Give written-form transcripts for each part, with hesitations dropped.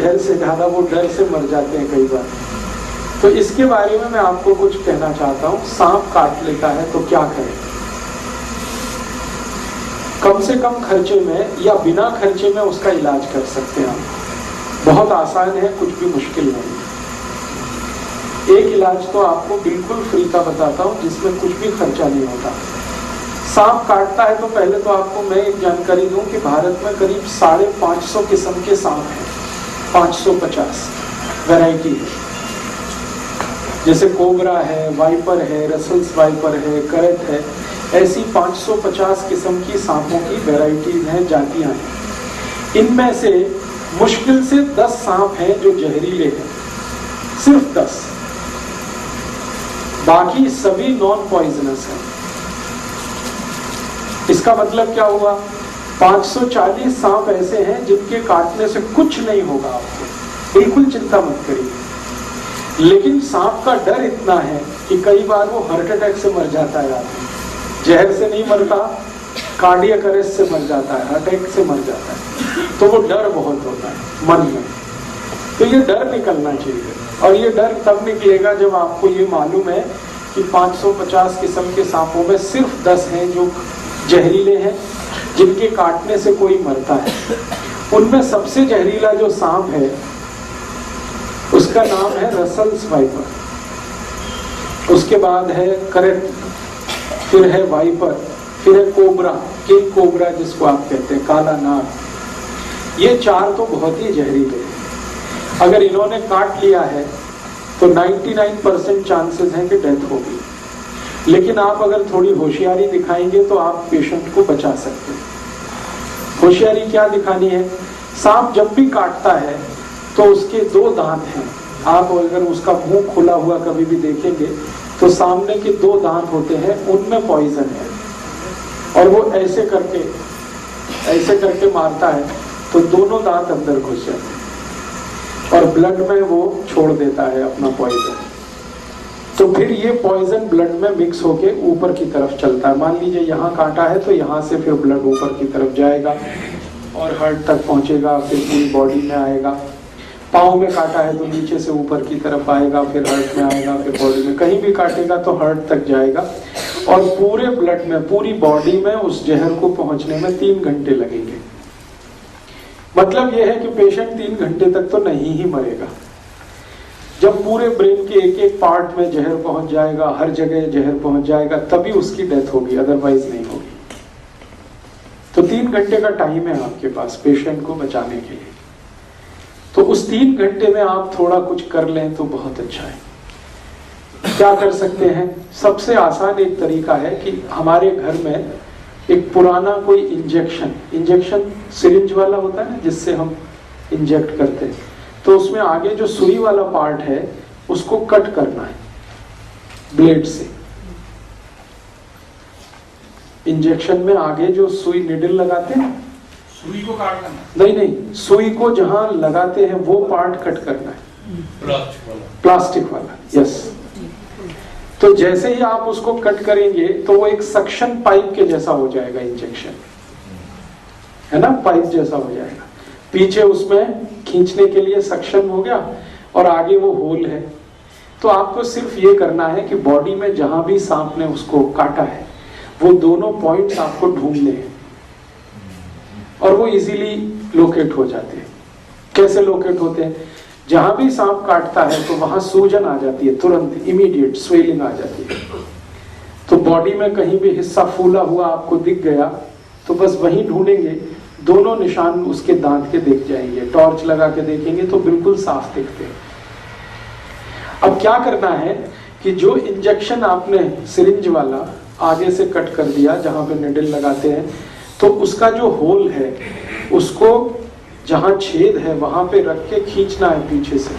जहर से ज्यादा वो डर से मर जाते हैं कई बार। तो इसके बारे में मैं आपको कुछ कहना चाहता हूँ। सांप काट लेता है तो क्या करें? कम से कम खर्चे में या बिना खर्चे में उसका इलाज कर सकते हैं आप। बहुत आसान है, कुछ भी मुश्किल नहीं। एक इलाज तो आपको बिल्कुल फ्री का बताता हूँ जिसमें कुछ भी खर्चा नहीं होता। सांप काटता है तो पहले तो आपको मैं एक जानकारी दूं कि भारत में करीब 550 किस्म के सांप हैं, 550 वैरायटी है। जैसे कोबरा है, वाइपर है, रसल्स वाइपर है, करट है, ऐसी 550 किस्म की सांपों की वैरायटीज हैं, जातियां हैं। इनमें से मुश्किल से 10 सांप हैं जो जहरीले हैं, सिर्फ 10। बाकी सभी नॉन पॉइजनस हैं। इसका मतलब क्या हुआ? 540 सांप ऐसे हैं जिनके काटने से कुछ नहीं होगा आपको, बिल्कुल चिंता मत करिए। लेकिन सांप का डर इतना है कि कई बार वो हार्ट अटैक से मर जाता है आदमी। जहर से नहीं मरता, कार्डियक अरेस्ट से मर जाता है, हार्ट अटैक से मर जाता है। तो वो डर बहुत होता है मन में। तो ये डर निकलना चाहिए, और ये डर तब निकलेगा जब आपको ये मालूम है कि 550 किस्म के सांपों में सिर्फ 10 हैं जो जहरीले हैं, जिनके काटने से कोई मरता है। उनमें सबसे जहरीला जो सांप है उसका नाम है रसल्स वाइपर, उसके बाद है करट, फिर है वाइपर, फिर है कोबरा, किंग कोबरा जिसको आप कहते हैं, काला नाग। ये 4 तो बहुत ही जहरीले हैं। अगर इन्होंने काट लिया है तो 99% चांसेस हैं कि डेथ होगी। लेकिन आप अगर थोड़ी होशियारी दिखाएंगे तो आप पेशेंट को बचा सकते हैं। होशियारी क्या दिखानी है? सांप जब भी काटता है तो उसके 2 दांत हैं। आप अगर उसका मुंह खुला हुआ कभी भी देखेंगे तो सामने के 2 दांत होते हैं, उनमें पॉइजन है, और वो ऐसे करके मारता है तो दोनों दांत अंदर घुस जाते हैं और ब्लड में वो छोड़ देता है अपना पॉइजन। तो फिर ये पॉइजन ब्लड में मिक्स होके ऊपर की तरफ चलता है। मान लीजिए यहाँ काटा है तो यहाँ से फिर ब्लड ऊपर की तरफ जाएगा और हार्ट तक पहुंचेगा, फिर पूरी बॉडी में आएगा। पाँव में काटा है तो नीचे से ऊपर की तरफ आएगा, फिर हार्ट में आएगा, फिर बॉडी में। कहीं भी काटेगा तो हार्ट तक जाएगा, और पूरे ब्लड में, पूरी बॉडी में उस जहर को पहुंचने में 3 घंटे लगेंगे। मतलब यह है कि पेशेंट 3 घंटे तक तो नहीं ही मरेगा। जब पूरे ब्रेन के एक एक पार्ट में जहर पहुंच जाएगा, हर जगह जहर पहुंच जाएगा, तभी उसकी डेथ होगी, अदरवाइज नहीं होगी। तो 3 घंटे का टाइम है आपके पास पेशेंट को बचाने के लिए। तो उस 3 घंटे में आप थोड़ा कुछ कर लें तो बहुत अच्छा है। क्या कर सकते हैं? सबसे आसान एक तरीका है कि हमारे घर में एक पुराना कोई इंजेक्शन सिरिंज वाला होता है ना, जिससे हम इंजेक्ट करते हैं, तो उसमें आगे जो सुई वाला पार्ट है उसको कट करना है ब्लेड से। इंजेक्शन में आगे जो सुई निडल लगाते हैं, सुई को काटना नहीं, सुई को जहां लगाते हैं वो पार्ट कट करना है, प्लास्टिक वाला। यस। तो जैसे ही आप उसको कट करेंगे तो वो एक सक्शन पाइप के जैसा हो जाएगा, इंजेक्शन है ना, पाइप जैसा हो जाएगा। पीछे उसमें खींचने के लिए सक्शन हो गया और आगे वो होल है। तो आपको सिर्फ ये करना है कि बॉडी में जहां भी सांप ने उसको काटा है वो दोनों पॉइंट्स आपको ढूंढने हैं, और वो इजीली लोकेट हो जाते हैं। कैसे लोकेट होते हैं? जहां भी सांप काटता है तो वहां सूजन आ जाती है, तुरंत इमीडिएट स्वेलिंग आ जाती है। तो बॉडी में कहीं भी हिस्सा फूला हुआ आपको दिख गया तो बस वहीं ढूंढेंगे, दोनों निशान उसके दांत के दिख जाएंगे। टॉर्च लगा के देखेंगे तो बिल्कुल साफ दिखते हैं। अब क्या करना है कि जो इंजेक्शन आपने सिरिंज वाला आगे से कट कर दिया जहां पे निडल लगाते हैं, तो उसका जो होल है उसको जहां छेद है वहां पे रख के खींचना है पीछे से,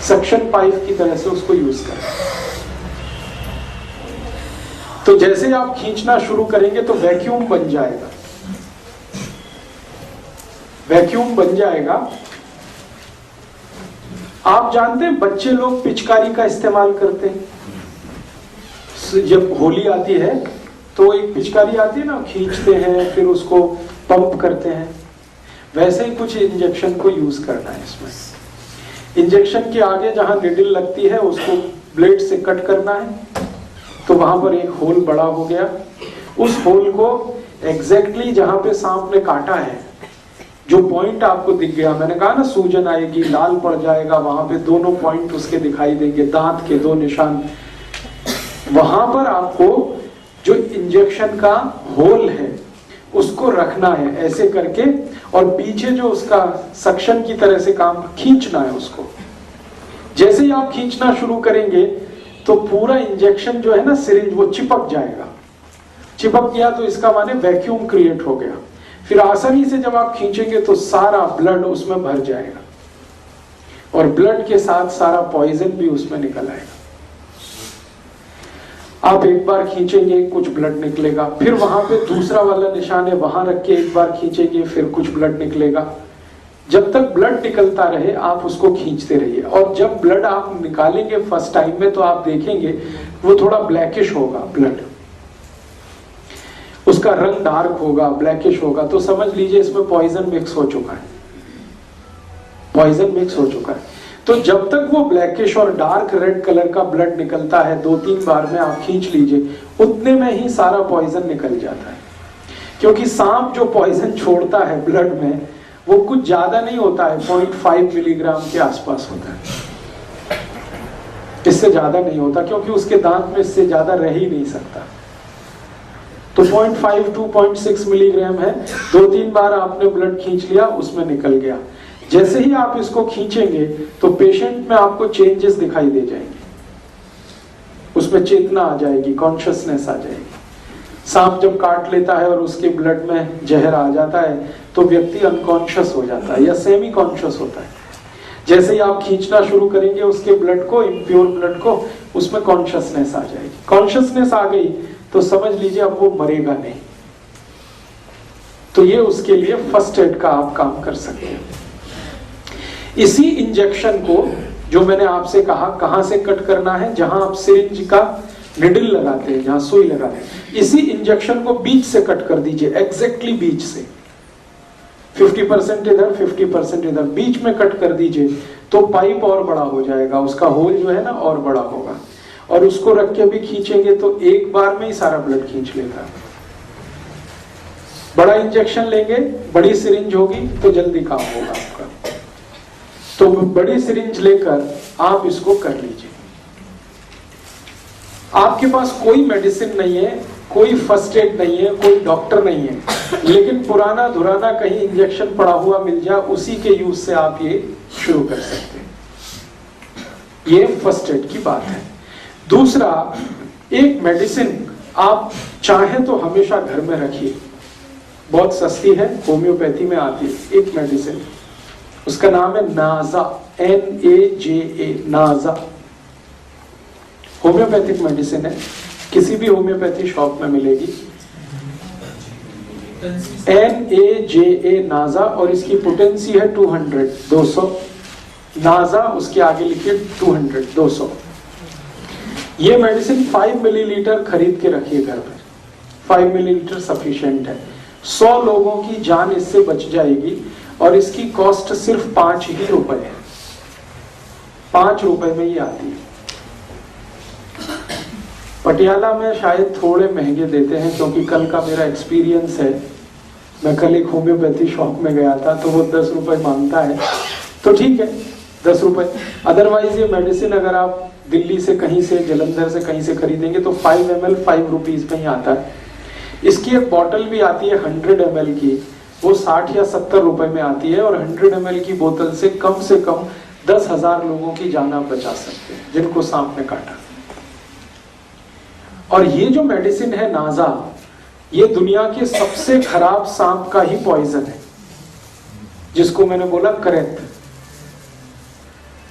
सक्शन पाइप की तरह से उसको यूज करना। तो जैसे आप खींचना शुरू करेंगे तो वैक्यूम बन जाएगा, वैक्यूम बन जाएगा। आप जानते हैं बच्चे लोग पिचकारी का इस्तेमाल करते हैं। जब होली आती है तो एक पिचकारी आती है ना, खींचते हैं फिर उसको पंप करते हैं। वैसे ही कुछ इंजेक्शन को यूज करना है इसमें। इंजेक्शन के आगे जहां निडल लगती है उसको ब्लेड से कट करना है, तो वहां पर एक होल बड़ा हो गया। उस होल को एग्जैक्टली जहां पे सांप ने काटा है, जो पॉइंट आपको दिख गया, मैंने कहा ना सूजन आएगी, लाल पड़ जाएगा, वहां पे दोनों पॉइंट उसके दिखाई देंगे, दांत के 2 निशान, वहां पर आपको जो इंजेक्शन का होल है उसको रखना है ऐसे करके, और पीछे जो उसका सक्शन की तरह से काम खींचना है उसको। जैसे ही आप खींचना शुरू करेंगे तो पूरा इंजेक्शन जो है ना सिरिंज वो चिपक जाएगा। चिपक गया तो इसका माने वैक्यूम क्रिएट हो गया। फिर आसानी से जब आप खींचेंगे तो सारा ब्लड उसमें भर जाएगा, और ब्लड के साथ सारा पॉइजन भी उसमें निकल आएगा। आप एक बार खींचेंगे कुछ ब्लड निकलेगा, फिर वहां पे दूसरा वाला निशान है वहां रख के एक बार खींचेंगे फिर कुछ ब्लड निकलेगा। जब तक ब्लड निकलता रहे आप उसको खींचते रहिए, और जब ब्लड आप निकालेंगे फर्स्ट टाइम में तो आप देखेंगे वो थोड़ा ब्लैकिश होगा, ब्लड उसका रंग डार्क होगा, ब्लैकिश होगा, तो समझ लीजिए इसमें पॉइजन मिक्स हो चुका है, पॉइजन मिक्स हो चुका है। तो जब तक वो ब्लैकिश और डार्क रेड कलर का ब्लड निकलता है 2-3 बार में आप खींच लीजिए, उतने में ही सारा पॉइजन निकल जाता है। क्योंकि सांप जो पॉइजन छोड़ता है ब्लड में वो कुछ ज्यादा नहीं होता है, 0.5 मिलीग्राम के आसपास होता है, इससे ज्यादा नहीं होता, क्योंकि उसके दांत में इससे ज्यादा रह ही नहीं सकता। तो 0.5 to 0.6 मिलीग्राम है। 2-3 बार आपने ब्लड खींच लिया, उसमें निकल गया। जैसे ही आप इसको खींचेंगे तो पेशेंट में आपको चेंजेस दिखाई दे जाएंगे, उसमें चेतना आ जाएगी, कॉन्शियसनेस आ जाएगी। सांप जब काट लेता है और उसके ब्लड में जहर आ जाता है तो व्यक्ति अनकॉन्शियस हो जाता है या सेमी कॉन्शियस होता है। जैसे ही आप खींचना शुरू करेंगे उसके ब्लड को, इम्प्योर ब्लड को, उसमें कॉन्शियसनेस आ जाएगी। कॉन्शियसनेस आ गई तो समझ लीजिए अब वो मरेगा नहीं। तो ये उसके लिए फर्स्ट एड का आप काम कर सकते हैं। इसी इंजेक्शन को जो मैंने आपसे कहा कहां से कट करना है, जहां आप सिरिंज का निडल लगाते हैं, जहां सुई लगाते हैं, इसी इंजेक्शन को बीच से कट कर दीजिए, एग्जैक्टली बीच से। 50% इधर 50% इधर, बीच में कट कर दीजिए तो पाइप और बड़ा हो जाएगा, उसका होल जो है ना और बड़ा होगा। और उसको रख के भी खींचेंगे तो एक बार में ही सारा ब्लड खींच लेता है। बड़ा इंजेक्शन लेंगे, बड़ी सिरिंज होगी तो जल्दी काम होगा आपका। तो बड़ी सिरिंज लेकर आप इसको कर लीजिए। आपके पास कोई मेडिसिन नहीं है, कोई फर्स्ट एड नहीं है, कोई डॉक्टर नहीं है, लेकिन पुराना धुराना कहीं इंजेक्शन पड़ा हुआ मिल जाए, उसी के यूज से आप ये शुरू कर सकते हैं। ये फर्स्ट एड की बात है। दूसरा, एक मेडिसिन आप चाहें तो हमेशा घर में रखिए, बहुत सस्ती है, होम्योपैथी में आती है एक मेडिसिन, उसका नाम है नाजा, NAJA, नाजा। होम्योपैथिक मेडिसिन है, किसी भी होम्योपैथी शॉप में मिलेगी। NAJA नाजा, और इसकी पोटेंसी है 200 नाजा, उसके आगे लिखिए 200। ये मेडिसिन 5 मिलीलीटर खरीद के रखिए घर पर, 5 मिलीलीटर सफिशिएंट है। 100 लोगों की जान इससे बच जाएगी, और इसकी कॉस्ट सिर्फ 5 ही रुपए है, 5 रुपए में ही आती है। पटियाला में शायद थोड़े महंगे देते हैं, क्योंकि कल का मेरा एक्सपीरियंस है, मैं कल एक होम्योपैथी शॉप में गया था तो वो 10 रुपए मांगता है, तो ठीक है 10 रुपए। अदरवाइज ये मेडिसिन अगर आप दिल्ली से कहीं से, जलंधर से कहीं से खरीदेंगे तो 5 ml 5 रुपीज में ही आता है। इसकी एक बॉटल भी आती है 100 ml की, वो 60 या 70 रुपए में आती है, और 100 ml की बोतल से कम 10,000 लोगों की जान आप बचा सकते हैं जिनको सांप ने काटा। और ये जो मेडिसिन है नाजा, ये दुनिया के सबसे खराब सांप का ही पॉइजन है, जिसको मैंने बोला करैत।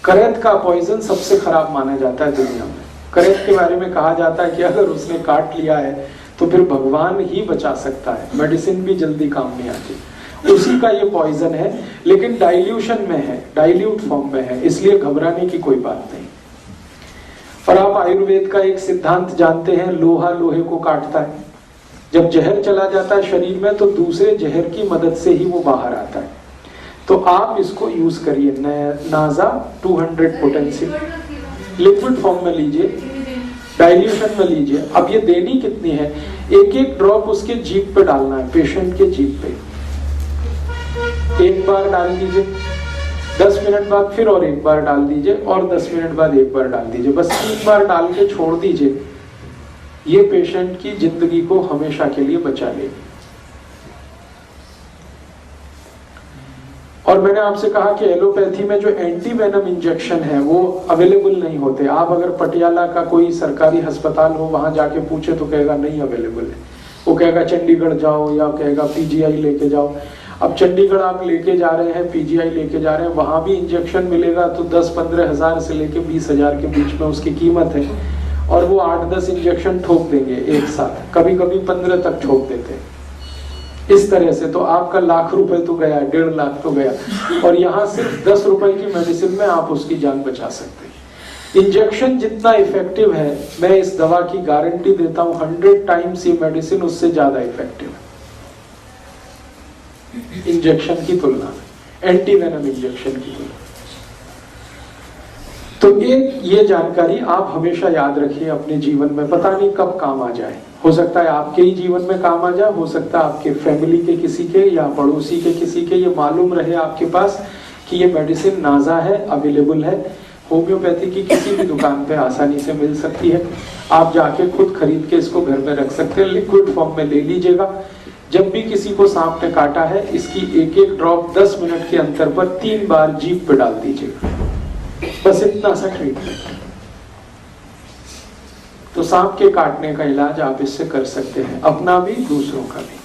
करैत का पॉइजन सबसे खराब माना जाता है दुनिया में। करैत के बारे में कहा जाता है कि अगर उसने काट लिया है तो फिर भगवान ही बचा सकता है, मेडिसिन भी जल्दी काम नहीं आती। उसी का ये पॉइजन है, लेकिन डाइल्यूशन में है, डाइल्यूट फॉर्म में है, इसलिए घबराने की कोई बात नहीं। और आप आयुर्वेद का एक सिद्धांत जानते हैं, लोहा लोहे को काटता है। जब जहर चला जाता है शरीर में तो दूसरे जहर की मदद से ही वो बाहर आता है। तो आप इसको यूज करिए। नाजा 200 पोटेंसी लिक्विड फॉर्म में लीजिए, डाइल्यूशन में लीजिए। अब ये देनी कितनी है, एक एक ड्रॉप उसके जीभ पे डालना है, पेशेंट के जीभ पे। एक बार डाल दीजिए, 10 मिनट बाद फिर और एक बार डाल दीजिए, और 10 मिनट बाद एक बार डाल दीजिए। बस 3 बार डाल के छोड़ दीजिए। ये पेशेंट की जिंदगी को हमेशा के लिए बचा लेगी। और मैंने आपसे कहा कि एलोपैथी में जो एंटी वेनम इंजेक्शन है वो अवेलेबल नहीं होते। आप अगर पटियाला का कोई सरकारी अस्पताल हो, वहां जाके पूछे तो कहेगा नहीं अवेलेबल है। वो कहेगा चंडीगढ़ जाओ, या कहेगा पीजीआई लेके जाओ। अब चंडीगढ़ आप लेके जा रहे हैं, पीजीआई लेके जा रहे हैं, वहां भी इंजेक्शन मिलेगा तो 10-15 हजार से लेके 20 हजार के बीच में उसकी कीमत है। और वो 8-10 इंजेक्शन ठोक देंगे एक साथ, कभी कभी 15 तक ठोक देते हैं। इस तरह से तो आपका लाख रुपए तो गया, 1.5 लाख तो गया। और यहाँ सिर्फ 10 रुपए की मेडिसिन में आप उसकी जान बचा सकते हैं। इंजेक्शन जितना इफेक्टिव है, मैं इस दवा की गारंटी देता हूँ 100 टाइम्स ये मेडिसिन उससे ज्यादा इफेक्टिव है इंजेक्शन की तुलना में, एंटी वेनम इंजेक्शन की तुलना। तो एक ये जानकारी आप हमेशा याद रखिए अपने जीवन में, पता नहीं कब काम आ जाए। हो सकता है आपके ही जीवन में काम आ जाए, हो सकता है आपके फैमिली के किसी के या पड़ोसी के किसी के। ये मालूम रहे आपके पास कि ये मेडिसिन नाजा है, अवेलेबल है, होम्योपैथी की किसी भी दुकान पे आसानी से मिल सकती है। आप जाके खुद खरीद के इसको घर में रख सकते हैं, लिक्विड फॉर्म में ले लीजिएगा। जब भी किसी को सांप ने काटा है, इसकी एक एक ड्रॉप 10 मिनट के अंतर पर 3 बार जीभ पे डाल दीजिएगा। बस इतना सा ट्रीटमेंट। तो सांप के काटने का इलाज आप इससे कर सकते हैं, अपना भी दूसरों का भी।